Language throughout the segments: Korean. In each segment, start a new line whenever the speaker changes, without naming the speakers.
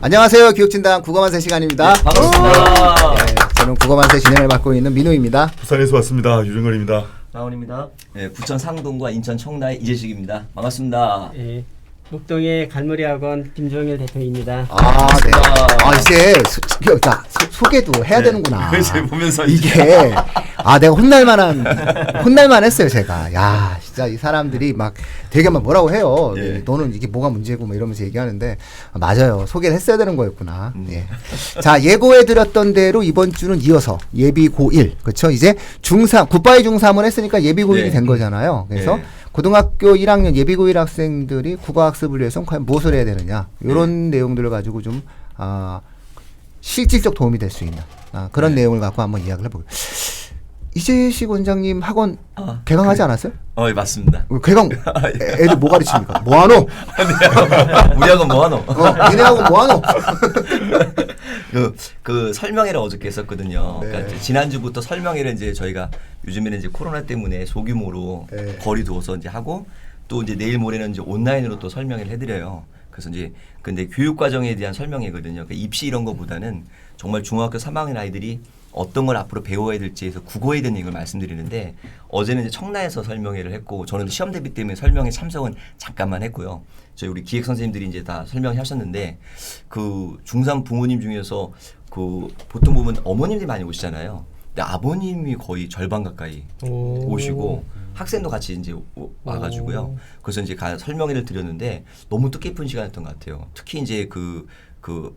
안녕하세요. 교육진단 국어만세 시간입니다.
네, 반갑습니다.
네, 저는 국어만세 진행을 맡고 있는 민우입니다.
부산에서 왔습니다. 유정걸입니다.
나원입니다. 네, 부천 상동과 인천 청라의 이재식입니다. 반갑습니다.
예, 목동의 갈무리학원 김종일 대표입니다.
아, 네. 아, 이제 소개도 해야
네.
되는구나.
그래서 보면서
이게 내가 혼날만 했어요, 제가. 야, 진짜 이 사람들이 막 되게 막 뭐라고 해요.
예.
너는 이게 뭐가 문제고 뭐 이러면서 얘기하는데 맞아요. 소개를 했어야 되는 거였구나. 예. 자, 예고해 드렸던 대로 이번 주는 이어서 예비 고1. 그렇죠? 이제 중3, 굿바이 중3을 했으니까 예비 고1이
네.
된 거잖아요. 그래서
네.
고등학교 1학년 예비 고1 학생들이 국어학습을 위해서 과연 무엇을 해야 되느냐. 이런 내용들을 가지고 좀 실질적 도움이 될 수 있는 그런 내용을 갖고 한번 이야기를 해보겠습니다. 이재식 원장님 학원 개강하지 않았어요?
예, 맞습니다.
개강 애들 뭐 가르칩니까? 뭐하노?
우리 학원 뭐하노?
니네 학원 뭐하노?
그 설명회를 어저께 했었거든요.
네.
그러니까 이제 지난주부터 설명회를 이제 저희가 요즘에는 이제 코로나 때문에 소규모로
네.
거리 두어서 이제 하고 또 이제 내일 모레는 이제 온라인으로 또 설명회를 해드려요. 그래서 이제 근데 교육 과정에 대한 설명회거든요. 그러니까 입시 이런 거보다는 정말 중학교 3학년 아이들이 어떤 걸 앞으로 배워야 될지에서 국어에 대한 얘기를 말씀드리는데 어제는 이제 청라에서 설명회를 했고 저는 시험 대비 때문에 설명회 참석은 잠깐만 했고요. 저희 우리 기획 선생님들이 이제 다 설명하셨는데 그 중3 부모님 중에서 그 보통 보면 어머님들이 많이 오시잖아요. 근데 아버님이 거의 절반 가까이 오시고 학생도 같이 이제 와가지고요. 그래서 이제 설명회를 드렸는데 너무 뜻깊은 시간이었던 것 같아요. 특히 이제 그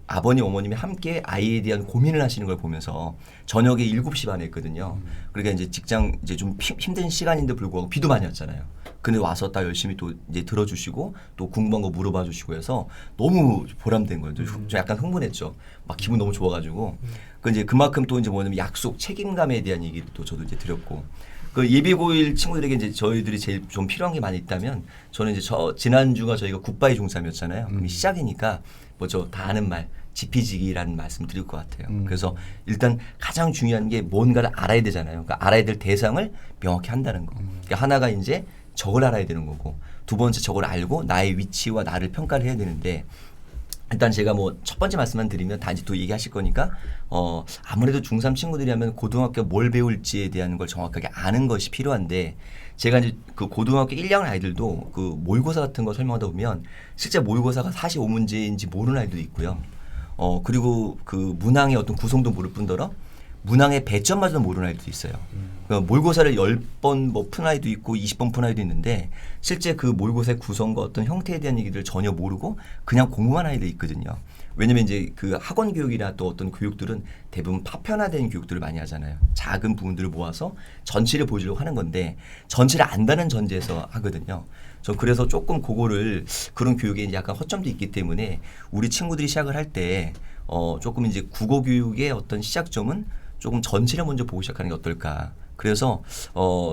아버님 어머님이 함께 아이에 대한 고민을 하시는 걸 보면서 저녁에 7시 반에 했거든요. 그러니까 이제 직장 이제 좀 힘든 시간인데 불구하고 비도 많이 왔잖아요. 근데 와서 딱 열심히 또 이제 들어주시고 또 궁금한 거 물어봐 주시고 해서 너무 보람된 거예요. 저 약간 흥분했죠. 막 기분 너무 좋아가지고. 그 이제 그만큼 또 이제 뭐냐면 약속 책임감에 대한 얘기를 또 저도 이제 드렸고. 그 예비 고1 친구들에게 이제 저희들이 제일 좀 필요한 게 많이 있다면 저는 이제 지난주가 저희가 굿바이 중3이었잖아요. 그럼 시작이니까 뭐죠 다 아는 말 지피지기라는 말씀 드릴 것 같아요. 그래서 일단 가장 중요한 게 뭔가를 알아야 되잖아요. 그러니까 알아야 될 대상을 명확히 한다는 거. 그러니까 하나가 이제 저걸 알아야 되는 거고 두 번째 저걸 알고 나의 위치와 나를 평가를 해야 되는데 일단 제가 뭐 첫 번째 말씀만 드리면 다 이제 또 얘기하실 거니까 아무래도 중3 친구들이 하면 고등학교 뭘 배울지에 대한 걸 정확하게 아는 것이 필요한데 제가 이제 그 고등학교 1학년 아이들도 그 모의고사 같은 거 설명하다 보면 실제 모의고사가 45문제인지 모르는 아이도 있고요. 그리고 그 문항의 어떤 구성도 모를 뿐더러 문항의 배점마저도 모르는 아이도 있어요. 그러니까 모의고사를 10번 뭐 푼 아이도 있고 20번 푼 아이도 있는데 실제 그 모의고사의 구성과 어떤 형태에 대한 얘기를 전혀 모르고 그냥 공부한 아이도 있거든요. 왜냐면 이제 그 학원 교육이나 또 어떤 교육들은 대부분 파편화된 교육들을 많이 하잖아요. 작은 부분들을 모아서 전체를 보여주려고 하는 건데 전체를 안다는 전제에서 하거든요. 저 그래서 조금 그거를 그런 교육에 이제 약간 허점도 있기 때문에 우리 친구들이 시작을 할 때 조금 이제 국어 교육의 어떤 시작점은 조금 전체를 먼저 보고 시작하는 게 어떨까. 그래서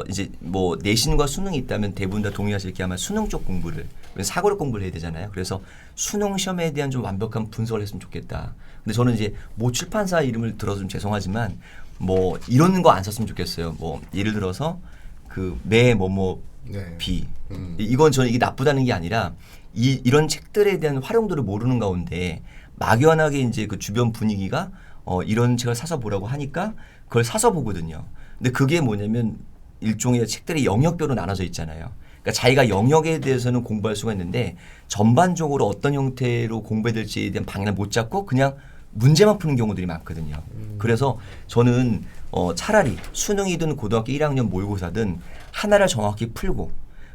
이제 뭐 내신과 수능이 있다면 대부분 다 동의하실 게 아마 수능 쪽 공부를 사고력 공부를 해야 되잖아요. 그래서 수능 시험에 대한 좀 완벽한 분석을 했으면 좋겠다. 근데 저는 이제 모 출판사 이름을 들어서 좀 죄송하지만 뭐 이런 거 안 썼으면 좋겠어요. 뭐 예를 들어서 그 매 뭐뭐
네.
비 이건 저는 이게 나쁘다는 게 아니라 이런 책들에 대한 활용도를 모르는 가운데 막연하게 이제 그 주변 분위기가 이런 책을 사서 보라고 하니까 그걸 사서 보거든요. 근데 그게 뭐냐면 일종의 책들이 영역별로 나눠져 있잖아요. 그러니까 자기가 영역에 대해서는 공부할 수가 있는데 전반적으로 어떤 형태로 공부해야 될지에 대한 방향을 못 잡고 그냥 문제만 푸는 경우들이 많거든요. 그래서 저는 차라리 수능이든 고등학교 1학년 모의고사든 하나를 정확히 풀고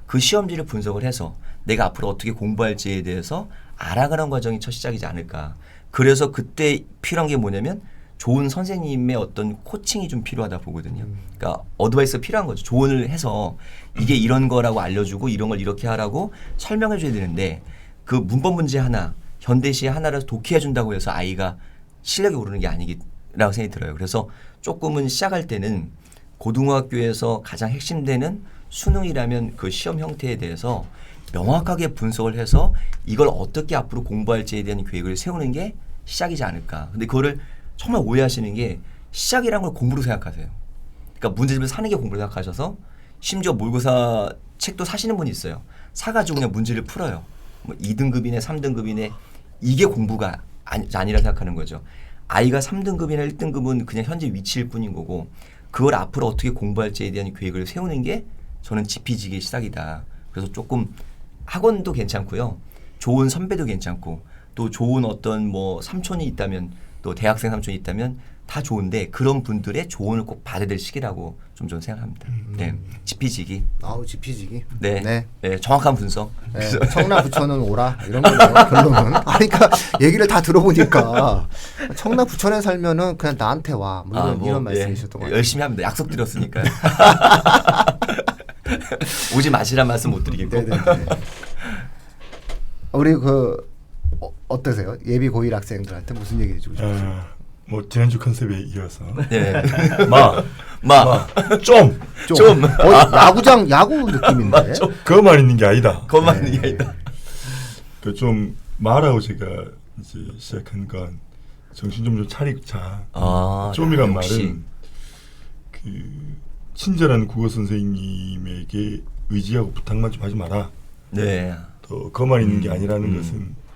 그 시험지를 분석을 해서 내가 앞으로 어떻게 공부할지에 대해서 알아가는 과정이 첫 시작이지 않을까. 그래서 그때 필요한 게 뭐냐면 좋은 선생님의 어떤 코칭이 좀 필요하다 보거든요. 그러니까 어드바이스가 필요한 거죠. 조언을 해서 이게 이런 거라고 알려주고 이런 걸 이렇게 하라고 설명해 줘야 되는데 그 문법 문제 하나, 현대시에 하나를 독해해 준다고 해서 아이가 실력이 오르는 게 아니라고 생각이 들어요. 그래서 조금은 시작할 때는 고등학교에서 가장 핵심되는 수능이라면 그 시험 형태에 대해서 명확하게 분석을 해서 이걸 어떻게 앞으로 공부할지에 대한 계획을 세우는 게 시작이지 않을까. 근데 그거를 정말 오해하시는 게 시작이란 걸 공부로 생각하세요. 그러니까 문제집을 사는 게 공부로 생각하셔서 심지어 모의고사 책도 사시는 분이 있어요. 사가지고 그냥 문제를 풀어요. 뭐 2등급이네 3등급이네 이게 공부가 아니라 생각하는 거죠. 아이가 3등급이나 1등급은 그냥 현재 위치일 뿐인 거고 그걸 앞으로 어떻게 공부할지에 대한 계획을 세우는 게 저는 지피지기의 시작이다. 그래서 조금 학원도 괜찮고요. 좋은 선배도 괜찮고 또 좋은 어떤 뭐 삼촌이 있다면 또 대학생 삼촌이 있다면 다 좋은데 그런 분들의 조언을 꼭 받아야 될 시기라고 좀 저는 생각합니다. 네, 지피지기.
아우 지피지기.
네,
네.
네, 정확한 분석.
네, 청라 부천은 오라 이런 거네요. 결론은. 그러니까 얘기를 다 들어보니까 청라 부천에 살면은 그냥 나한테 와. 뭐 이런 말씀이셨던 것 같아요.
열심히 합니다. 약속 드렸으니까요. 오지 마시란 말씀 못 드리겠고.
네네네. 우리 어떠세요? 예비 고1 학생들한테 무슨 얘기 해주고 싶으세요?
뭐 지난주 컨셉에 이어서
네.
좀
좀.
야구 느낌인데.
그것만 있는 게 아니다.
그것만 있는 게 아니다.
그 좀 말하고 제가 이제 시작한 건 정신 좀 차리자. 좀이란
역시.
말은 그 친절한 국어 선생님에게 의지하고 부탁만 좀 하지 마라.
네.
또 그것만 있는 게 아니라는 것은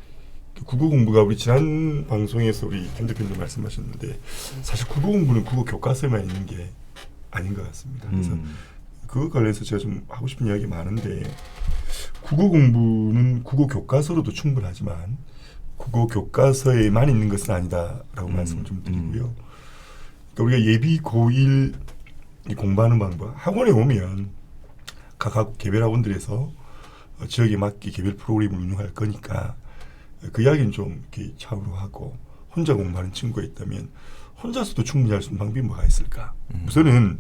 국어 공부가 우리 지난 방송에서 우리 김 대표님도 말씀하셨는데 사실 국어 공부는 국어 교과서에만 있는 게 아닌 것 같습니다. 그래서 그거 관련해서 제가 좀 하고 싶은 이야기 많은데 국어 공부는 국어 교과서로도 충분하지만 국어 교과서에만 있는 것은 아니다라고 말씀을 좀 드리고요. 그러니까 우리가 예비 고1 공부하는 방법 학원에 오면 각 개별 학원들에서 지역에 맞게 개별 프로그램을 운영할 거니까 그 이야기는 좀 이렇게 차후로 하고 혼자 공부하는 친구가 있다면 혼자서도 충분히 할 수 있는 방법이 뭐가 있을까? 우선은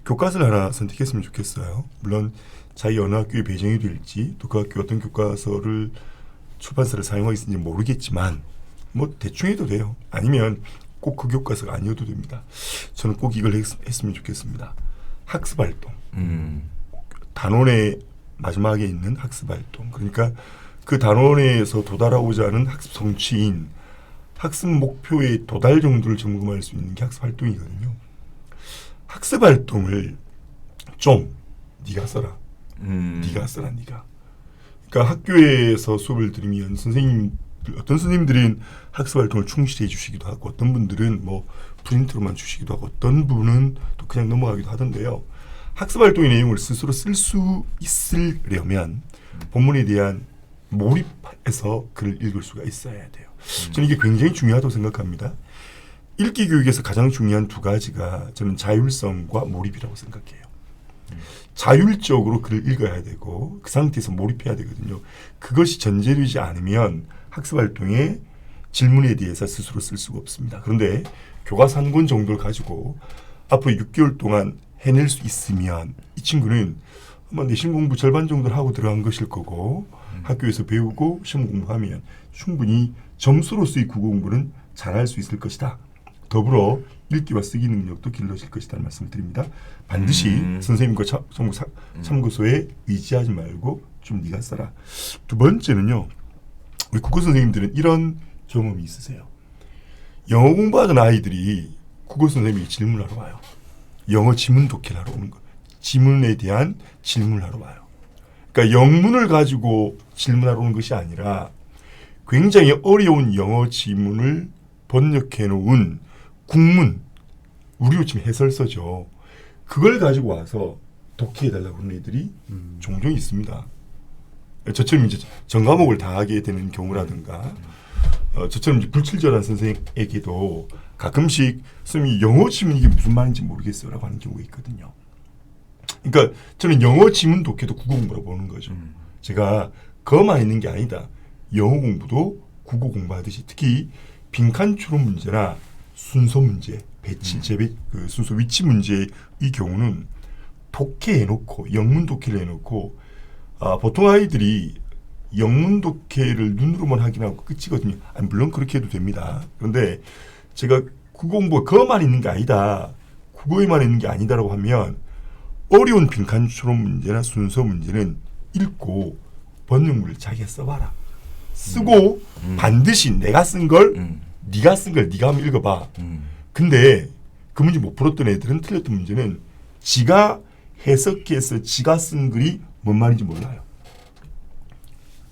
교과서를 하나 선택했으면 좋겠어요. 물론 자기 어느 학교에 배정이 될지 또 그 학교 어떤 교과서를 출판사를 사용하고 있는지 모르겠지만 뭐 대충 해도 돼요. 아니면 꼭 그 교과서가 아니어도 됩니다. 저는 꼭 이걸 했으면 좋겠습니다. 학습활동. 단원의 마지막에 있는 학습활동. 그러니까 그 단원에서 도달하고자 하는 학습 성취인 학습 목표에 도달 정도를 점검할 수 있는 게 학습활동이거든요. 학습활동을 좀 네가 써라. 네가 써라 네가. 그러니까 학교에서 수업을 들으면 어떤 선생님들은 학습활동을 충실히 해주시기도 하고 어떤 분들은 뭐 프린트로만 주시기도 하고 어떤 분은 또 그냥 넘어가기도 하던데요. 학습활동의 내용을 스스로 쓸 수 있으려면 본문에 대한 몰입해서 글을 읽을 수가 있어야 돼요. 저는 이게 굉장히 중요하다고 생각합니다. 읽기 교육에서 가장 중요한 두 가지가 저는 자율성과 몰입이라고 생각해요. 자율적으로 글을 읽어야 되고 그 상태에서 몰입해야 되거든요. 그것이 전제되지 않으면 학습활동의 질문에 대해서 스스로 쓸 수가 없습니다. 그런데 교과서 한 권 정도를 가지고 앞으로 6개월 동안 해낼 수 있으면 이 친구는 아마 내신 공부 절반 정도를 하고 들어간 것일 거고 학교에서 배우고 시험 공부하면 충분히 점수로서의 국어 공부는 잘할 수 있을 것이다. 더불어 읽기와 쓰기 능력도 길러질 것이라는 말씀을 드립니다. 반드시 선생님과 참고서에 의지하지 말고 좀 네가 써라. 두 번째는요. 우리 국어 선생님들은 이런 경험이 있으세요. 영어 공부하던 아이들이 국어 선생님이 질문하러 와요. 영어 지문 독해를 하러 오는 거예요. 지문에 대한 질문을 하러 와요. 그러니까 영문을 가지고 질문하러 오는 것이 아니라 굉장히 어려운 영어 지문을 번역해 놓은 국문, 우리로 치면 해설서죠. 그걸 가지고 와서 독해해달라고 하는 애들이 종종 있습니다. 저처럼 이제 전과목을 다 하게 되는 경우라든가 저처럼 이제 불친절한 선생에게도 가끔씩 선생님이 영어 지문 이게 무슨 말인지 모르겠어요 라고 하는 경우가 있거든요. 그러니까 저는 영어 지문 독해도 국어 공부라고 보는 거죠. 제가 그것만 있는 게 아니다. 영어 공부도 국어 공부하듯이 특히 빈칸 추론 문제나 순서 문제, 배치, 재배, 그 순서 위치 문제의 경우는 독해해놓고 영문 독해를 해놓고 보통 아이들이 영문 독해를 눈으로만 확인하고 끝이거든요. 아니, 물론 그렇게 해도 됩니다. 그런데 제가 국어 공부가 그것만 있는 게 아니다. 국어에만 있는 게 아니다라고 하면 어려운 빈칸 추론 문제나 순서 문제는 읽고 번역물을 자기가 써봐라. 쓰고 반드시 내가 쓴 걸 네가 쓴 걸 네가 한번 읽어봐. 근데 그 문제 못 풀었던 애들은 틀렸던 문제는 지가 해석해서 지가 쓴 글이 뭔 말인지 몰라요.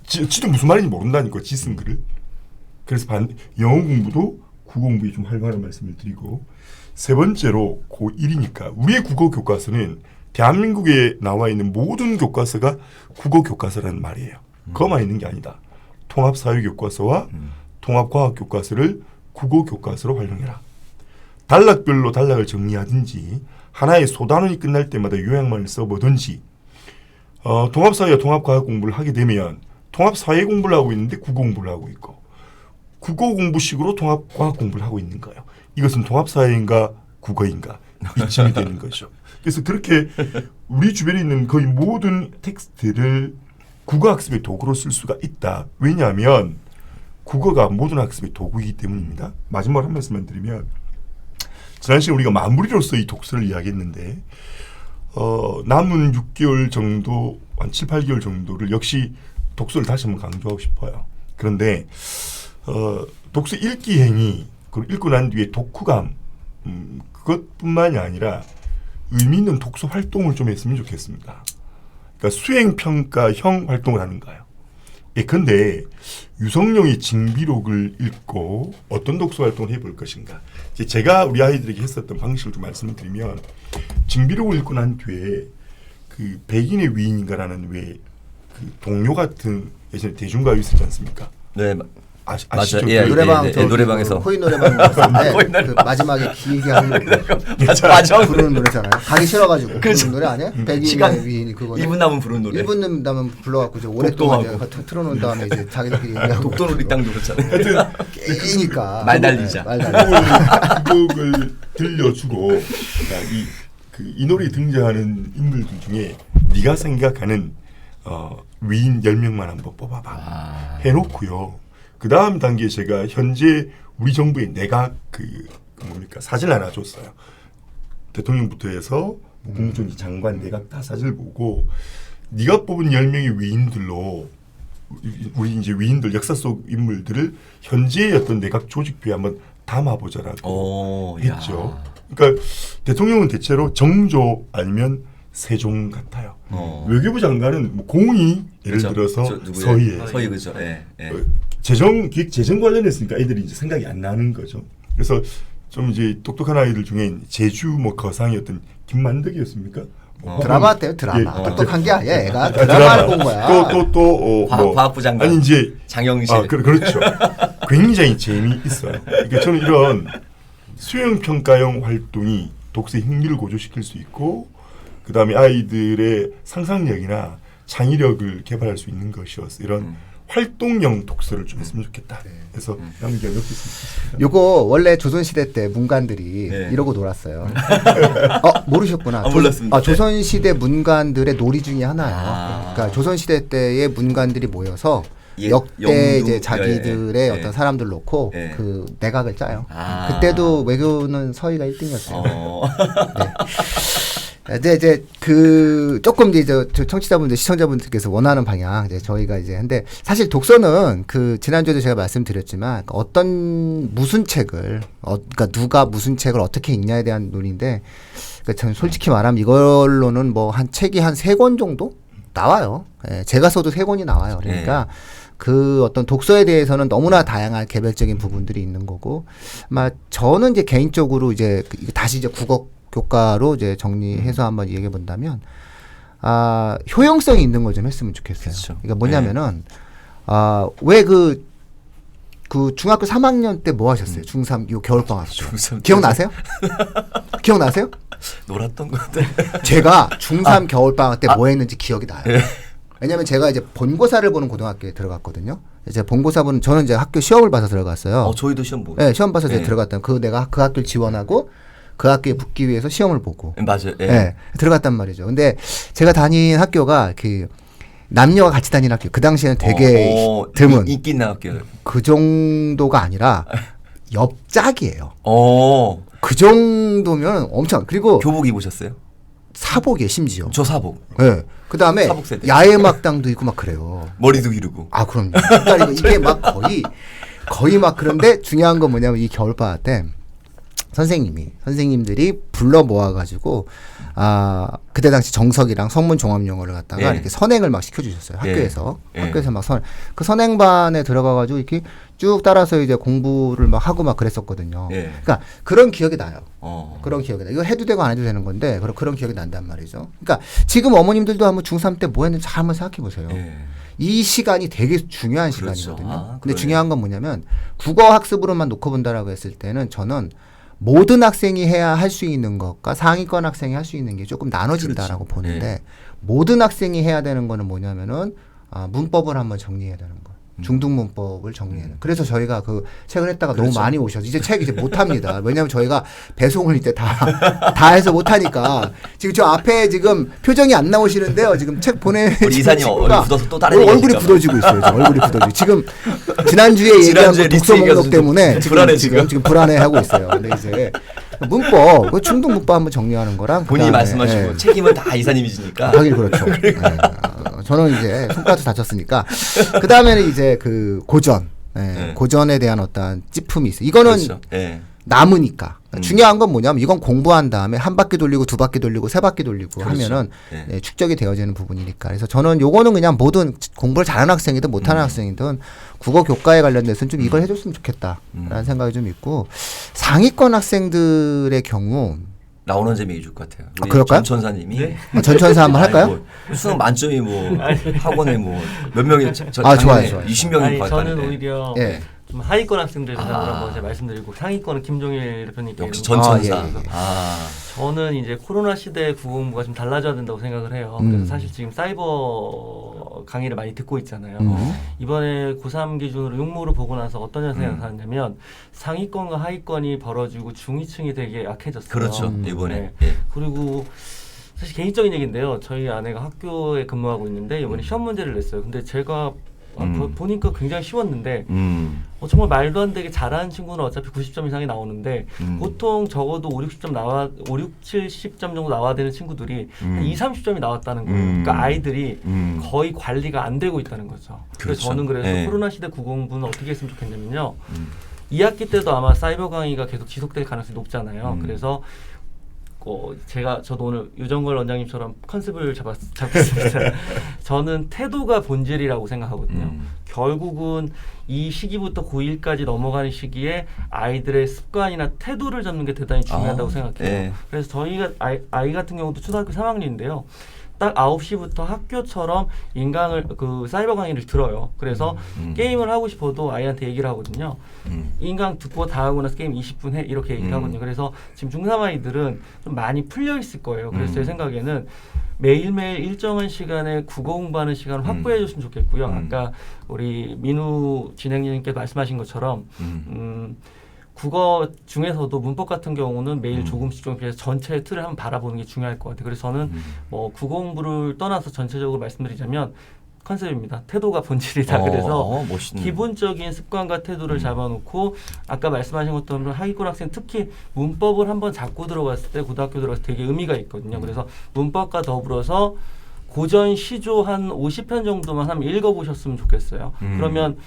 지도 무슨 말인지 모른다니까 지 쓴 글을. 그래서 영어 공부도 국어 공부에 좀 활발한 말씀을 드리고 세 번째로 고1이니까 우리의 국어 교과서는 대한민국에 나와 있는 모든 교과서가 국어 교과서라는 말이에요. 그것만 있는 게 아니다. 통합사회교과서와 통합과학교과서를 국어 교과서로 활용해라. 단락별로 단락을 정리하든지 하나의 소단원이 끝날 때마다 요약만을 써보든지 통합사회와 통합과학 공부를 하게 되면 통합사회 공부를 하고 있는데 국어 공부를 하고 있고 국어 공부식으로 통합과학 공부를 하고 있는 거예요. 이것은 통합사회인가 국어인가 이쯤이 되는 거죠. 그래서 그렇게 우리 주변에 있는 거의 모든 텍스트를 국어학습의 도구로 쓸 수가 있다. 왜냐하면 국어가 모든 학습의 도구이기 때문입니다. 마지막으로 한 말씀만 드리면 지난 시간에 우리가 마무리로서 이 독서를 이야기했는데 남은 6개월 정도, 한 7, 8개월 정도를 역시 독서를 다시 한번 강조하고 싶어요. 그런데 독서 읽기 행위, 그리고 읽고 난 뒤에 독후감 그것뿐만이 아니라 의미 있는 독서 활동을 좀 했으면 좋겠습니다. 그러니까 수행평가형 활동을 하는 거예요. 근데 유성룡의 징비록을 읽고 어떤 독서 활동을 해볼 것인가. 제가 우리 아이들에게 했었던 방식을 좀 말씀을 드리면 징비록을 읽고 난 뒤에 그 백인의 위인인가라는 왜 그 동료 같은 예전에 대중가요 있었지 않습니까?
네,
아시죠?
맞아요. 예,
노래방
예, 노래방에서
코인 노래방 갔는데 그 마지막에 길게 하려고
맞아.
부르는 노래잖아요. 가기 싫어가지고 부르는 노래 아니야?
시간
백인의 위인 그거
2분 남은 부르는 노래.
1분 남으면 불러갖고 이제 오랫동안 틀어놓은 다음에 이제 자기들끼리 얘기하고
독도놀이 땅도 그렇잖아요.
깨니까
말 날리자.
말 날리자.
그 곡을 들려주고 이 노래에 등장하는 인물들 중에 네가 생각하는 위인 10명만 한번 뽑아봐 해놓고요. 그 다음 단계에 제가 현재 우리 정부의 내각 사진을 하나 줬어요. 대통령부터 해서 국무총리 장관 내각 다 사진을 보고 네가 뽑은 10명의 위인들로 우리 이제 위인들 역사 속 인물들을 현재의 어떤 내각 조직표에 한번 담아보자라고 했죠. 그러니까 대통령은 대체로 정조 아니면 세종 같아요. 외교부 장관은 뭐 공이 예를
그렇죠.
들어서
서희
서희
그죠. 예.
재정 관련했으니까 애들이 이제 생각이 안 나는 거죠. 그래서 좀 이제 똑똑한 아이들 중에 제주 뭐 거상이었던 김만덕이었습니까?
드라마 때요 드라마.
예.
똑똑한 게 아니야. 얘가 드라마를 본 거야.
과학부 장관.
아니 이제
장영실.
그렇죠. 굉장히 재미있어요. 그러니까 저는 이런 수행평가형 활동이 독서의 흥미를 고조시킬 수 있고 그 다음에 아이들의 상상력이나 창의력을 개발할 수 있는 것이어서 이런 활동형 독서를 좀 했으면 좋겠다. 그래서 남기가 이렇게 있습니다.
요거 원래 조선시대 때 문관들이 이러고 놀았어요. 모르셨구나.
몰랐습니다.
조선시대 문관들의 놀이 중에 하나예요. 그러니까 조선시대 때의 문관들이 모여서 역대 이제 자기들의 어떤 사람들 놓고 그 내각을 짜요. 그때도 외교는 서희가 1등이었어요. 네. 근데 이제 그 조금 이제 청취자분들 시청자분들께서 원하는 방향 이제 저희가 이제 근데 사실 독서는 그 지난주에도 제가 말씀드렸지만 어떤 무슨 책을 그러니까 누가 무슨 책을 어떻게 읽냐에 대한 논의인데 그러니까 전 솔직히 말하면 이걸로는 뭐 한 책이 한 3권 정도 나와요. 제가 써도 3권이 나와요. 그러니까 그 어떤 독서에 대해서는 너무나 다양한 개별적인 부분들이 있는 거고, 저는 이제 개인적으로 이제 다시 이제 국어 교과로 이제 정리해서 한번 얘기해 본다면, 효용성이 있는 걸 좀 했으면 좋겠어요.
그렇죠.
그러니까 뭐냐면은, 왜 그 중학교 3학년 때 뭐 하셨어요? 중3 요 겨울방학. 기억나세요? 기억나세요?
놀았던 것 같아요.
제가 중3 겨울방학 때 뭐 했는지 기억이 나요. 왜냐면 제가 이제 본고사를 보는 고등학교에 들어갔거든요. 이제 본고사부는 저는 이제 학교 시험을 봐서 들어갔어요.
저희도 시험 보고.
네, 시험 봐서 이제 들어갔다. 내가 그 학교를 지원하고 그 학교에 붙기 위해서 시험을 보고.
맞아요.
네, 들어갔단 말이죠. 근데 제가 다닌 학교가 그 남녀가 같이 다니는 학교. 그 당시에는 되게 드문.
인기 있는 학교.
그 정도가 아니라 옆짝이에요. 그 정도면 엄청. 그리고
교복 입으셨어요?
사복이에요, 심지어.
저 사복.
네. 그 다음에 야외막당도 있고 막 그래요.
머리도 기르고.
그럼요. 그러니까 이게 막 거의 막 그런데 중요한 건 뭐냐면 이 겨울방학 때 선생님들이 불러 모아가지고 그때 당시 정석이랑 성문 종합 영어를 갖다가
예.
이렇게 선행을 막 시켜주셨어요. 학교에서
예.
학교에서 막 그 선행반에 들어가가지고 이렇게 쭉 따라서 이제 공부를 막 하고 막 그랬었거든요.
예.
그러니까 그런 기억이 나요.
어.
그런 기억이 나. 이거 해도 되고 안 해도 되는 건데 그런 기억이 난단 말이죠. 그러니까 지금 어머님들도 한번 중3 때 뭐 했는지 잘 한번 생각해 보세요.
예.
이 시간이 되게 중요한
그렇죠.
시간이거든요.
아,
근데
그러네.
중요한 건 뭐냐면 국어 학습으로만 놓고 본다라고 했을 때는 저는 모든 학생이 해야 할 수 있는 것과 상위권 학생이 할 수 있는 게 조금 나눠진다라고
그렇지.
보는데
네.
모든 학생이 해야 되는 거는 뭐냐면은 문법을 한번 정리해야 되는 거. 중등 문법을 정리해는. 그래서 저희가 그 책을 했다가
그렇죠.
너무 많이 오셔서 이제 책 이제 못 합니다. 왜냐하면 저희가 배송을 이제 다 해서 못 하니까 지금 저 앞에 지금 표정이 안 나오시는데요. 지금 책 보내
우리 이사님 얼굴 굳어서 또 다른
얼굴이
얘기하실까 봐.
굳어지고 있어요. 지금 얼굴이 굳어지고 지금 지난주에 얘기한
지난주에
그 독서
리치
목록
얘기가
때문에
좀
지금
불안해, 지금.
불안해하고 있어요. 근데 이제 문법 그 중등 문법 한번 정리하는 거랑
본인이
그다음에,
말씀하시고 책임은 다 이사님이 지니까.
하긴 그렇죠. 저는 이제 손가락 다쳤으니까 그 다음에는 이제 그 고전, 고전에 대한 어떤 찌품이 있어요. 이거는
그렇죠. 예.
남으니까 중요한 건 뭐냐면 이건 공부한 다음에 한 바퀴 돌리고 두 바퀴 돌리고 세 바퀴 돌리고
그렇죠.
하면은
네.
축적이 되어지는 부분이니까 그래서 저는 요거는 그냥 모든 공부를 잘하는 학생이든 못하는 학생이든 국어 교과에 관련돼서는 좀 이걸 해줬으면 좋겠다라는 생각이 좀 있고 상위권 학생들의 경우
나오는 재미 해줄 것 같아요. 우리
그럴까요?
전천사님이
전천사 한번 할까요?
아니, 뭐 수능 만점이 뭐 학원에 뭐 몇 명이
좋아요.
20명이
아니, 저는
받았다는데.
오히려
예.
좀 하위권 학생들 대상으로 한번 제가 말씀드리고 상위권은 김종일 대표님께
역시
이런
전천사.
예.
저는 이제 코로나 시대의 국어공부가 좀 달라져야 된다고 생각을 해요. 그래서 사실 지금 사이버 강의를 많이 듣고 있잖아요. 이번에 고3 기준으로 육모를 보고 나서 어떤 현상이 나타났냐면 상위권과 하위권이 벌어지고 중위층이 되게 약해졌어요.
그렇죠. 이번에.
네.
예.
그리고 사실 개인적인 얘기인데요. 저희 아내가 학교에 근무하고 있는데 이번에 시험 문제를 냈어요. 근데 제가 보니까 굉장히 쉬웠는데 정말 말도 안 되게 잘하는 친구는 어차피 90점 이상이 나오는데 보통 적어도 5, 70점 정도 나와야 되는 친구들이 한 2, 30점이 나왔다는 거예요. 그러니까 아이들이 거의 관리가 안 되고 있다는 거죠. 그래서
그렇죠.
저는 그래서
네.
코로나 시대 국어공부는 어떻게 했으면 좋겠냐면요. 2학기 때도 아마 사이버 강의가 계속 지속될 가능성이 높잖아요. 그래서 저도 오늘 유정걸 원장님처럼 컨셉을 잡았습니다. 저는 태도가 본질이라고 생각하거든요. 결국은 이 시기부터 고1까지 넘어가는 시기에 아이들의 습관이나 태도를 잡는 게 대단히 중요하다고 생각해요.
네.
그래서 저희가 아이 같은 경우도 초등학교 3학년인데요. 딱 9시부터 학교처럼 사이버 강의를 들어요. 그래서 게임을 하고 싶어도 아이한테 얘기를 하거든요. 인강 듣고 다 하고 나서 게임 20분 해 이렇게 얘기를 하거든요. 그래서 지금 중3 아이들은 좀 많이 풀려 있을 거예요. 그래서 제 생각에는 매일매일 일정한 시간에 국어 공부하는 시간을 확보해 줬으면 좋겠고요. 아까 우리 민우 진행자님께 말씀하신 것처럼 국어 중에서도 문법 같은 경우는 매일 조금씩 해서 전체 틀을 한번 바라보는 게 중요할 것 같아요. 그래서 저는 뭐 국어 공부를 떠나서 전체적으로 말씀드리자면 컨셉입니다. 태도가 본질이다. 그래서
멋있네.
기본적인 습관과 태도를 잡아놓고 아까 말씀하신 것처럼 하위권 학생 특히 문법을 한번 잡고 들어갔을 때 고등학교 들어갔을 때 되게 의미가 있거든요. 그래서 문법과 더불어서 고전 시조 한 50편 정도만 한번 읽어보셨으면 좋겠어요. 그러면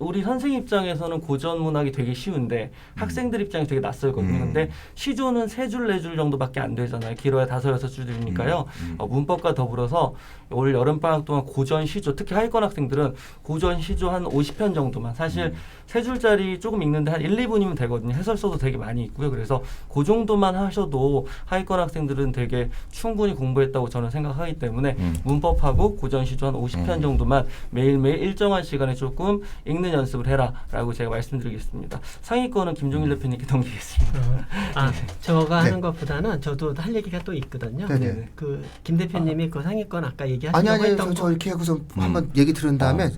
우리 선생님 입장에서는 고전 문학이 되게 쉬운데 학생들 입장이 되게 낯설거든요. 근데 시조는 3줄, 4줄 정도밖에 안 되잖아요. 길어야 5, 6줄이니까요. 문법과 더불어서 올 여름방학 동안 고전 시조, 특히 하위권 학생들은 고전 시조 한 50편 정도만 사실 3줄짜리 조금 읽는데 한 1, 2분이면 되거든요. 해설서도 되게 많이 있고요. 그래서 그 정도만 하셔도 하위권 학생들은 되게 충분히 공부했다고 저는 생각하기 때문에 문법하고 고전 시조 한 50편 정도만 매일매일 일정한 시간에 조금 읽는 연습을 해라라고 제가 말씀드리겠습니다. 상위권은 김종일 대표님께 넘기겠습니다.
네.
제가
하는 것보다는 저도 할 얘기가 또 있거든요.
네네.
김 대표님이 그 상위권 아까 얘기하시려고 했던
저 이렇게 하고서 한번 얘기 들은 다음에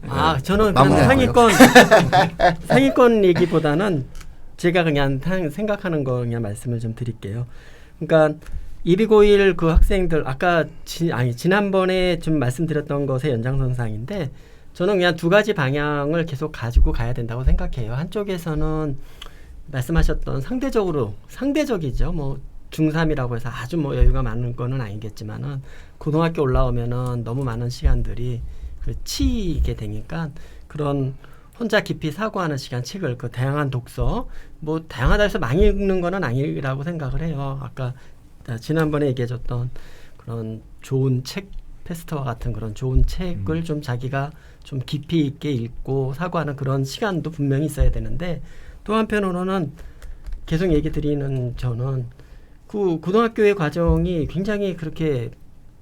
저는
마무리할
그럼 상위권 얘기보다는 제가 그냥 생각하는 거 그냥 말씀을 좀 드릴게요. 그러니까 1.291 그 학생들 아까 지난번에 좀 말씀드렸던 것의 연장선상인데 저는 그냥 2가지 방향을 계속 가지고 가야 된다고 생각해요. 한쪽에서는 말씀하셨던 상대적이죠. 뭐 중3이라고 해서 아주 뭐 여유가 많은 거는 아니겠지만은 고등학교 올라오면은 너무 많은 시간들이 치이게 되니까 그런 혼자 깊이 사고하는 시간, 책을 그 다양한 독서 뭐 다양하다 해서 많이 읽는 거는 아니라고 생각을 해요. 아까 지난번에 얘기해줬던 그런 좋은 책 페스트와 같은 그런 좋은 책을 좀 자기가 좀 깊이 있게 읽고 사고하는 그런 시간도 분명히 있어야 되는데, 또 한편으로는 계속 얘기 드리는 저는 그 고등학교의 과정이 굉장히 그렇게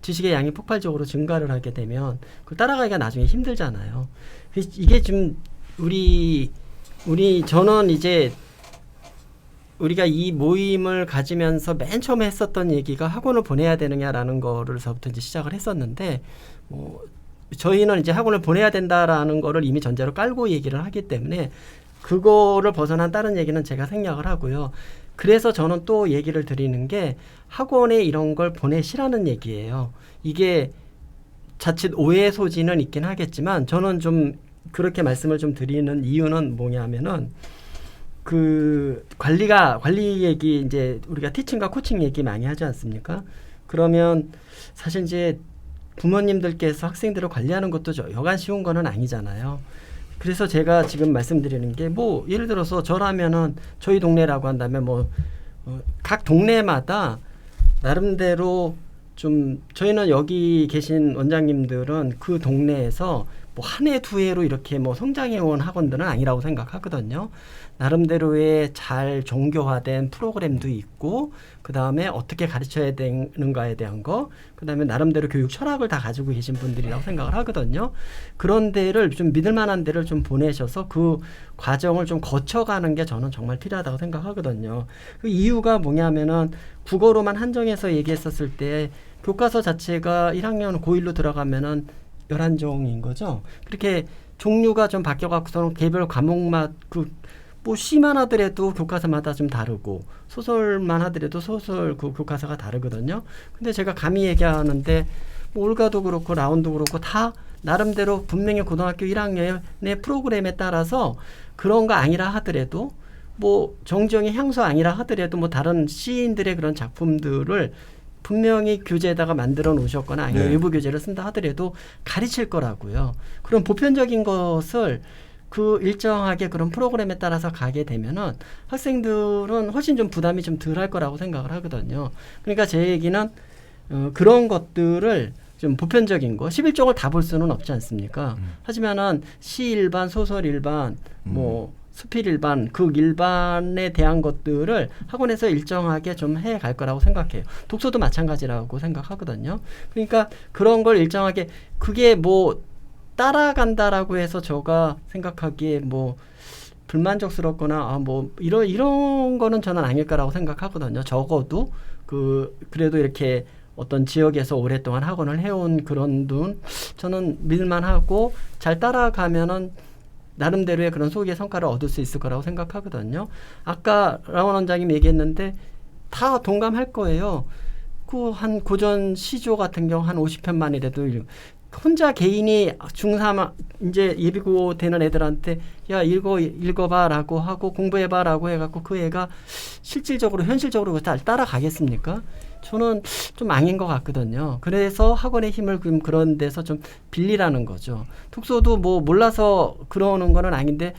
지식의 양이 폭발적으로 증가를 하게 되면 그걸 따라가기가 나중에 힘들잖아요. 이게 좀 저는 이제 우리가 이 모임을 가지면서 맨 처음에 했었던 얘기가 학원을 보내야 되느냐라는 거를서부터 이제 시작을 했었는데, 저희는 이제 학원을 보내야 된다라는 거를 이미 전제로 깔고 얘기를 하기 때문에 그거를 벗어난 다른 얘기는 제가 생략을 하고요. 그래서 저는 또 얘기를 드리는 게 학원에 이런 걸 보내시라는 얘기예요. 이게 자칫 오해 소지는 있긴 하겠지만 저는 좀 그렇게 말씀을 좀 드리는 이유는 뭐냐면은 그 관리 얘기 이제 우리가 티칭과 코칭 얘기 많이 하지 않습니까? 그러면 사실 이제 부모님들께서 학생들을 관리하는 것도 여간 쉬운 거는 아니잖아요. 그래서 제가 지금 말씀드리는 게 뭐 예를 들어서 저라면은 저희 동네라고 한다면 뭐 각 동네마다 나름대로 좀 저희는 여기 계신 원장님들은 그 동네에서 뭐 한 해 두 해로 이렇게 뭐 성장해 온 학원들은 아니라고 생각하거든요. 나름대로의 잘 정교화된 프로그램도 있고, 그 다음에 어떻게 가르쳐야 되는가에 대한 거, 그 다음에 나름대로 교육 철학을 다 가지고 계신 분들이라고 생각을 하거든요. 그런 데를 좀 믿을 만한 데를 좀 보내셔서 그 과정을 좀 거쳐가는 게 저는 정말 필요하다고 생각하거든요. 그 이유가 뭐냐면은 국어로만 한정해서 얘기했었을 때 교과서 자체가 1학년 고1로 들어가면은 11종인 거죠. 그렇게 종류가 좀 바뀌어갖고서는 개별 과목마다 뭐 시만 하더라도 교과서마다 좀 다르고 소설만 하더라도 소설 그 교과서가 다르거든요. 근데 제가 감히 얘기하는데 뭐 올가도 그렇고 라운도 그렇고 다 나름대로 분명히 고등학교 1학년의 프로그램에 따라서 그런 거 아니라 하더라도 뭐 정정의 향수 아니라 하더라도 뭐 다른 시인들의 그런 작품들을 분명히 교재에다가 만들어 놓으셨거나 아니면 외부 교재를 쓴다 하더라도 가르칠 거라고요. 그런 보편적인 것을 그 일정하게 그런 프로그램에 따라서 가게 되면은 학생들은 훨씬 좀 부담이 좀 덜 할 거라고 생각을 하거든요. 그러니까 제 얘기는 그런 것들을 좀 보편적인 거 11종을 다 볼 수는 없지 않습니까? 하지만은 시 일반, 소설 일반, 뭐 수필 일반, 극 일반에 대한 것들을 학원에서 일정하게 좀 해 갈 거라고 생각해요. 독서도 마찬가지라고 생각하거든요. 그러니까 그런 걸 일정하게 그게 뭐 따라간다라고 해서 제가 생각하기에 뭐 불만족스럽거나 뭐 이런 거는 저는 아닐 거라고 생각하거든요. 적어도 그래도 이렇게 어떤 지역에서 오랫동안 학원을 해온 그런 분 저는 믿을만하고 잘 따라가면은 나름대로의 그런 소기의 성과를 얻을 수 있을 거라고 생각하거든요. 아까 라원 원장님 얘기했는데 다 동감할 거예요. 그 한 고전 시조 같은 경우 한 50편만이라도 혼자 개인이 중3 이제 예비고 되는 애들한테 야 읽어봐라고 하고 공부해봐라고 해갖고 그 애가 실질적으로 현실적으로 잘 따라가겠습니까? 저는 좀 아닌 것 같거든요. 그래서 학원의 힘을 그런 데서 좀 빌리라는 거죠. 독서도 뭐 몰라서 그러는 거는 아닌데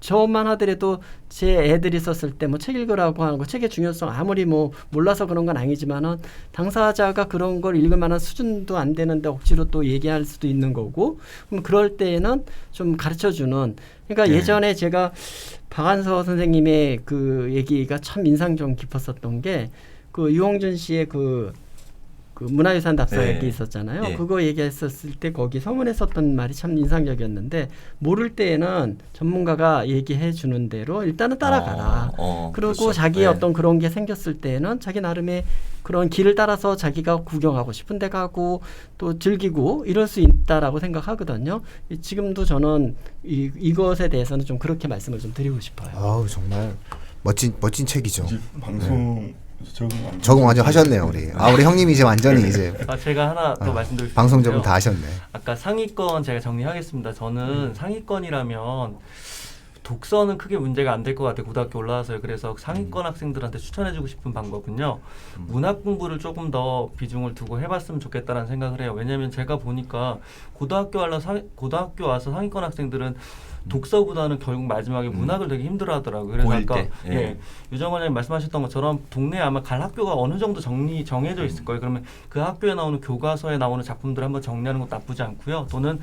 저만 하더라도 제 애들이 썼을 때 뭐 책 읽으라고 하는 거 책의 중요성 아무리 뭐 몰라서 그런 건 아니지만은 당사자가 그런 걸 읽을 만한 수준도 안 되는데 억지로 또 얘기할 수도 있는 거고 그럼 그럴 때에는 좀 가르쳐주는 그러니까 예전에 제가 박한서 선생님의 그 얘기가 참 인상 좀 깊었었던 게 그 유홍준 씨의 그 문화유산 답사 얘기 있었잖아요. 그거 얘기했었을 때 거기 서문에 썼던 말이 참 인상적이었는데 모를 때에는 전문가가 얘기해 주는 대로 일단은 따라가라. 그리고
그렇죠.
자기의 어떤 그런 게 생겼을 때는 자기 나름의 그런 길을 따라서 자기가 구경하고 싶은 데 가고 또 즐기고 이럴 수 있다라고 생각하거든요. 지금도 저는 이것에 대해서는 좀 그렇게 말씀을 좀 드리고 싶어요.
아우 정말 멋진 책이죠.
이제 방송
적응 완전 하셨네요, 우리. 우리 형님이 이제 완전히 이제
제가 하나 더 말씀드릴 수
방송
있는데요.
적응 다 하셨네.
아까 상위권 제가 정리하겠습니다. 저는 상위권이라면 독서는 크게 문제가 안 될 것 같아요. 고등학교 올라와서요. 그래서 상위권 학생들한테 추천해주고 싶은 방법은요. 문학 공부를 조금 더 비중을 두고 해봤으면 좋겠다라는 생각을 해요. 왜냐하면 제가 보니까 고등학교 와서 상위권 학생들은 독서보다는 결국 마지막에 문학을 되게 힘들어하더라고요. 그래서
고1
아까
때, 예.
유정 원장님 말씀하셨던 것처럼 동네에 아마 갈 학교가 어느 정도 정해져 있을 거예요. 그러면 그 학교에 나오는 교과서에 나오는 작품들을 한번 정리하는 것도 나쁘지 않고요. 또는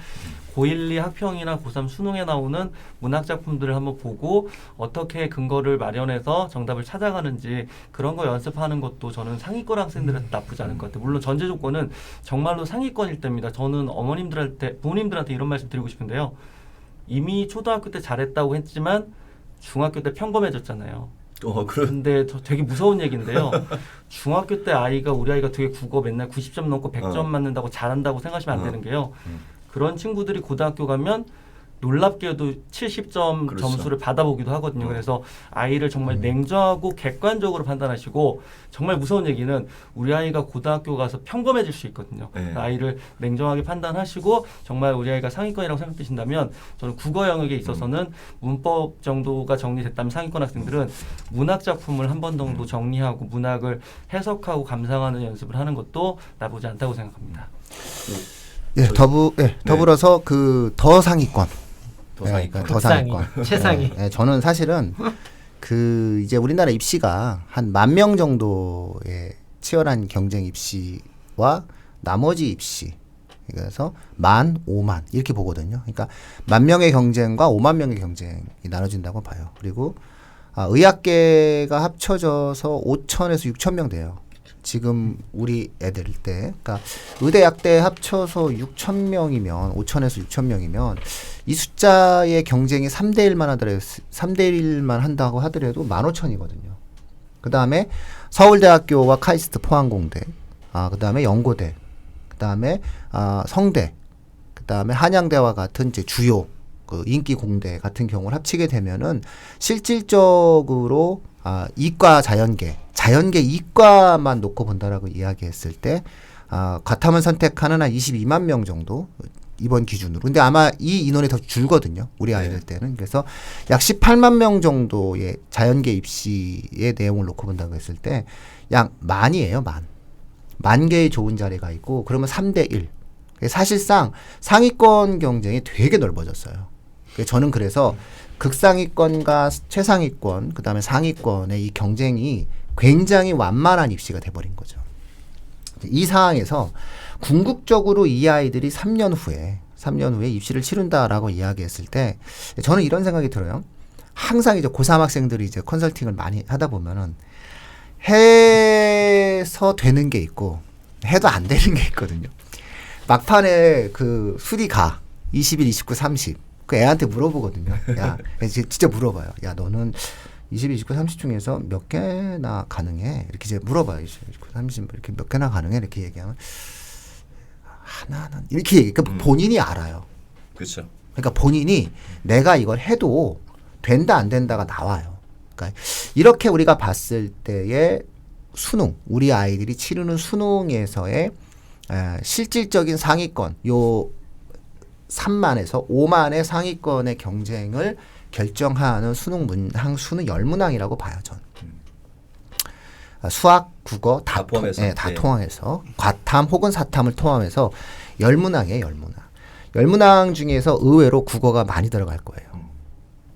고1, 2 학평이나 고3 수능에 나오는 문학 작품들을 한번 보고 어떻게 근거를 마련해서 정답을 찾아가는지 그런 거 연습하는 것도 저는 상위권 학생들한테 나쁘지 않을 것 같아요. 물론 전제 조건은 정말로 상위권일 때입니다. 저는 부모님들한테 이런 말씀 드리고 싶은데요. 이미 초등학교 때 잘했다고 했지만 중학교 때 평범해졌잖아요. 근데 저 되게 무서운 얘기인데요. 중학교 때 우리 아이가 되게 국어 맨날 90점 넘고 100점 맞는다고 잘한다고 생각하시면 안 되는 게요. 그런 친구들이 고등학교 가면 놀랍게도 70점
그렇죠.
점수를 받아보기도 하거든요. 그래서 아이를 정말 냉정하고 객관적으로 판단하시고 정말 무서운 얘기는 우리 아이가 고등학교 가서 평범해질 수 있거든요.
네.
아이를 냉정하게 판단하시고 정말 우리 아이가 상위권이라고 생각되신다면 저는 국어 영역에 있어서는 문법 정도가 정리됐다면 상위권 학생들은 문학 작품을 한 번 정도 정리하고 문학을 해석하고 감상하는 연습을 하는 것도 나쁘지 않다고 생각합니다.
더불어서 그 더 상위권.
더 상위권.
더 상위권.
최상위.
저는 사실은 그 이제 우리나라 입시가 한 10,000명 정도의 치열한 경쟁 입시와 나머지 입시. 그래서 10,000, 50,000 이렇게 보거든요. 그러니까 10,000명의 경쟁과 50,000명의 경쟁이 나눠진다고 봐요. 그리고 의학계가 합쳐져서 5,000에서 6,000명 돼요. 지금 우리 애들 때, 그러니까 의대 약대 합쳐서 6,000명이면 5,000에서 6,000명이면 이 숫자의 경쟁이 3대1만 하더라도 3대1만 한다고 하더라도 15,000이거든요. 그 다음에 서울대학교와 카이스트 포항공대, 그 다음에 연고대, 그 다음에 성대, 그 다음에 한양대와 같은 이제 주요 그 인기 공대 같은 경우를 합치게 되면은 실질적으로 이과 자연계 이과만 놓고 본다라고 이야기했을 때 과탐을 선택하는 한 22만 명 정도 이번 기준으로. 근데 아마 이 인원이 더 줄거든요. 우리 아이들 때는. 그래서 약 18만 명 정도의 자연계 입시의 내용을 놓고 본다고 했을 때 약 만이에요. 만 개의 좋은 자리가 있고 그러면 3대1. 사실상 상위권 경쟁이 되게 넓어졌어요. 저는 그래서 극상위권과 최상위권, 그 다음에 상위권의 이 경쟁이 굉장히 완만한 입시가 돼버린 거죠. 이 상황에서 궁극적으로 이 아이들이 3년 후에 입시를 치른다라고 이야기했을 때 저는 이런 생각이 들어요. 항상 이제 고3 학생들이 이제 컨설팅을 많이 하다 보면은 해서 되는 게 있고 해도 안 되는 게 있거든요. 막판에 그 수리 20일, 29, 30. 그 애한테 물어보거든요. 야, 진짜 물어봐요. 야, 너는 20, 29, 30 중에서 몇 개나 가능해? 이렇게 이제 물어봐요. 20, 29, 30 이렇게 몇 개나 가능해? 이렇게 얘기하면 하나는 이렇게 얘기. 그러니까 본인이 알아요.
그렇죠.
그러니까 본인이 내가 이걸 해도 된다 안 된다가 나와요. 그러니까 이렇게 우리가 봤을 때의 수능, 우리 아이들이 치르는 수능에서의 실질적인 상위권, 요 3만에서 5만의 상위권의 경쟁을 결정하는 수능 열문항이라고 봐요, 전. 수학, 국어 다 포함해서, 다 포함해서 과탐 혹은 사탐을 포함해서 열문항이에요, 열문항. 열문항 중에서 의외로 국어가 많이 들어갈 거예요.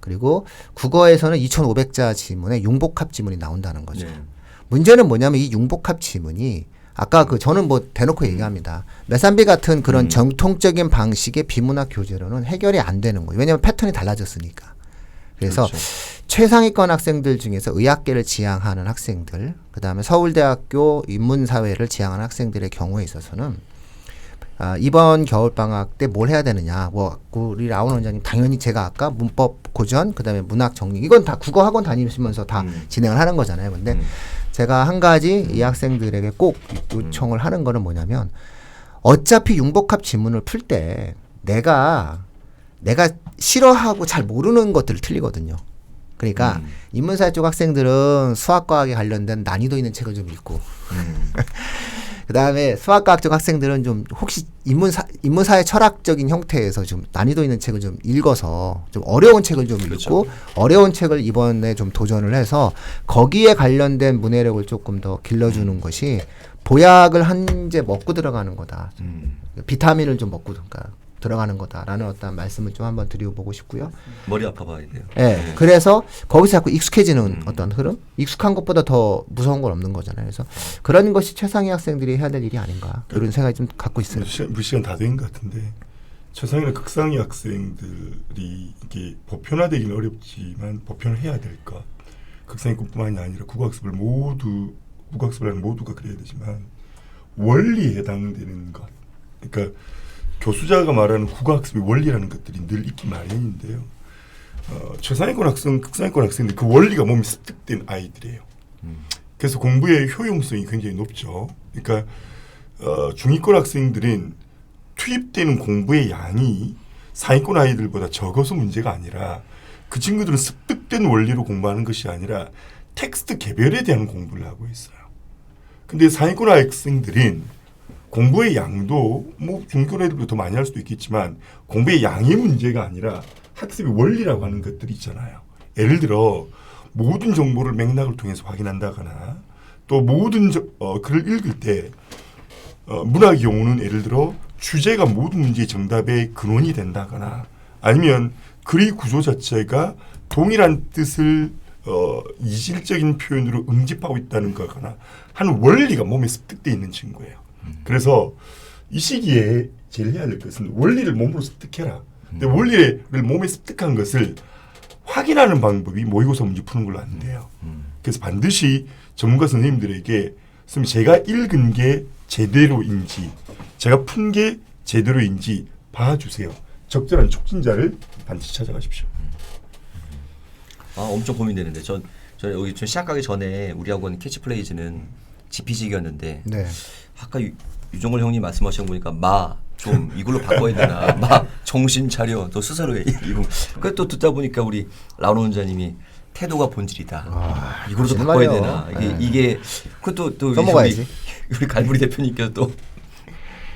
그리고 국어에서는 2,500자 지문에 융복합 지문이 나온다는 거죠.
네.
문제는 뭐냐면 이 융복합 지문이 아까 저는 뭐 대놓고 얘기합니다. 메산비 같은 그런 정통적인 방식의 비문학 교재로는 해결이 안 되는 거예요. 왜냐하면 패턴이 달라졌으니까. 그래서
그렇죠.
최상위권 학생들 중에서 의학계를 지향하는 학생들, 그 다음에 서울대학교 인문사회를 지향하는 학생들의 경우에 있어서는 이번 겨울방학 때 뭘 해야 되느냐. 우리 라운 원장님 당연히 제가 아까 문법 고전, 그 다음에 문학 정리, 이건 다 국어 학원 다니시면서 다 진행을 하는 거잖아요. 근데 제가 한 가지 이 학생들에게 꼭 요청을 하는 거는 뭐냐면 어차피 융복합 지문을 풀 때 내가 싫어하고 잘 모르는 것들을 틀리거든요. 그러니까 인문사회 쪽 학생들은 수학과학에 관련된 난이도 있는 책을 좀 읽고 그다음에 수학과학적 학생들은 좀 혹시 인문사회 철학적인 형태에서 좀 난이도 있는 책을 좀 읽어서 좀 어려운 책을 좀 읽고 어려운 책을 이번에 좀 도전을 해서 거기에 관련된 문해력을 조금 더 길러주는 것이 보약을 한 제 먹고 들어가는 거다. 비타민을 좀 먹고 들어가는 거다라는 어떤 말씀을 좀 한번 드려보고 싶고요.
머리 아파봐야 돼요.
네, 그래서 거기서 자꾸 익숙해지는 어떤 흐름? 익숙한 것보다 더 무서운 건 없는 거잖아요. 그래서 그런 것이 최상위 학생들이 해야 될 일이 아닌가 이런 생각이 좀 갖고 있어요.
시간 다 된 것 같은데 최상위나 극상위 학생들이 이게 보편화되기는 어렵지만 보편을 해야 될 것. 극상위뿐만이 아니라 국어학습을 국어학습을 모두가 그래야 되지만 원리에 해당되는 것. 그러니까 교수자가 말하는 국어학습의 원리라는 것들이 늘 있기 마련인데요. 최상위권 학생, 극상위권 학생들 그 원리가 몸에 습득된 아이들이에요. 그래서 공부의 효용성이 굉장히 높죠. 그러니까 중위권 학생들은 투입되는 공부의 양이 상위권 아이들보다 적어서 문제가 아니라 그 친구들은 습득된 원리로 공부하는 것이 아니라 텍스트 개별에 대한 공부를 하고 있어요. 근데 상위권 학생들은 공부의 양도 뭐 중위권 애들보다 더 많이 할 수도 있겠지만 공부의 양의 문제가 아니라 학습의 원리라고 하는 것들이 있잖아요. 예를 들어 모든 정보를 맥락을 통해서 확인한다거나 또 모든 글을 읽을 때 문학의 경우는 예를 들어 주제가 모든 문제의 정답의 근원이 된다거나 아니면 글의 구조 자체가 동일한 뜻을 이질적인 표현으로 응집하고 있다는 거거나 하는 원리가 몸에 습득되어 있는 친구예요. 그래서 이 시기에 제일 해야 될 것은 원리를 몸으로 습득해라. 근데 원리를 몸에 습득한 것을 확인하는 방법이 모의고사 문제 푸는 걸로 안 돼요. 그래서 반드시 전문가 선생님들에게 제가 읽은 게 제대로인지 제가 푼 게 제대로인지 봐주세요. 적절한 촉진자를 반드시 찾아가십시오.
엄청 고민되는데 저 여기 좀 시작하기 전에 우리 학원 캐치플레이즈는 지피지기였는데
네.
아까 유정걸 형님 말씀하신 거 보니까 좀 이걸로 바꿔야 되나 정신 차려 너 스스로 해 이거 그걸 또 듣다 보니까 우리 라운 원장님이 태도가 본질이다 이걸로도 바꿔야 되나 이게 그것도 또
써먹어야지.
우리 갈무리 대표님께서 또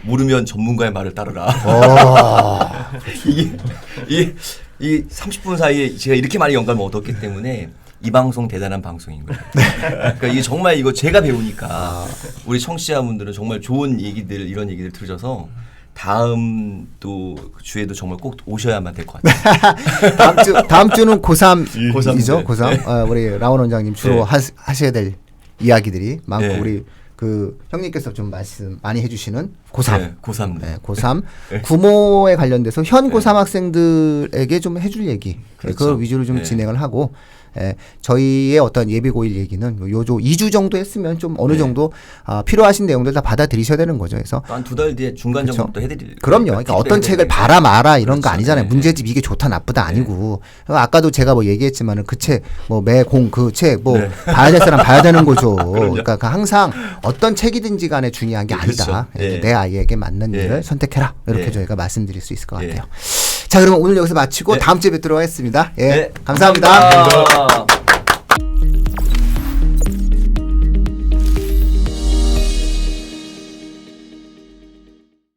모르면 전문가의 말을 따르라 이게 30분 사이에 제가 이렇게 많이 영감을 얻었기 때문에 이 방송 대단한 방송인 거예요. 그러니까 이게 정말 이거 제가 배우니까 우리 청취자분들은 정말 좋은 얘기들 이런 얘기들 들으셔서 다음 또 주에도 정말 꼭 오셔야만 될 것 같아요.
다음 주는 고3이죠.
네.
고3. 우리 라온 원장님 주로
네.
하셔야 될 이야기들이 많고
네.
우리 그 형님께서 좀 말씀 많이 해주시는 고3.
네, 고3.
네, 고3. 구모에 관련돼서 현 고3 학생들에게 좀 해줄 얘기.
그렇죠.
그걸 위주로 좀
네.
진행을 하고 저희의 어떤 예비 고1 얘기는 요조 2주 정도 했으면 좀 어느 정도 필요하신 내용들 다 받아들이셔야 되는 거죠. 그래서
한 2달 뒤에 중간
그렇죠.
점검도 해드릴
그럼요. 그러니까 어떤 책을 봐라 마라 이런 거
그렇죠.
아니잖아요.
네.
문제집 이게 좋다 나쁘다 아니고 아까도 제가 뭐 얘기했지만은 그 책 뭐 매공 그 책 뭐
네.
봐야 될 사람 봐야 되는 거죠. 그러니까 항상 어떤 책이든지 간에 중요한 게 아니다.
그렇죠. 네.
내 아이에게 맞는
네.
일을 선택해라. 이렇게
네.
저희가 말씀드릴 수 있을 것
네.
같아요. 자, 그러면 오늘 여기서 마치고
네.
다음 주에 뵙도록 하겠습니다. 예.
네.
감사합니다.
감사합니다.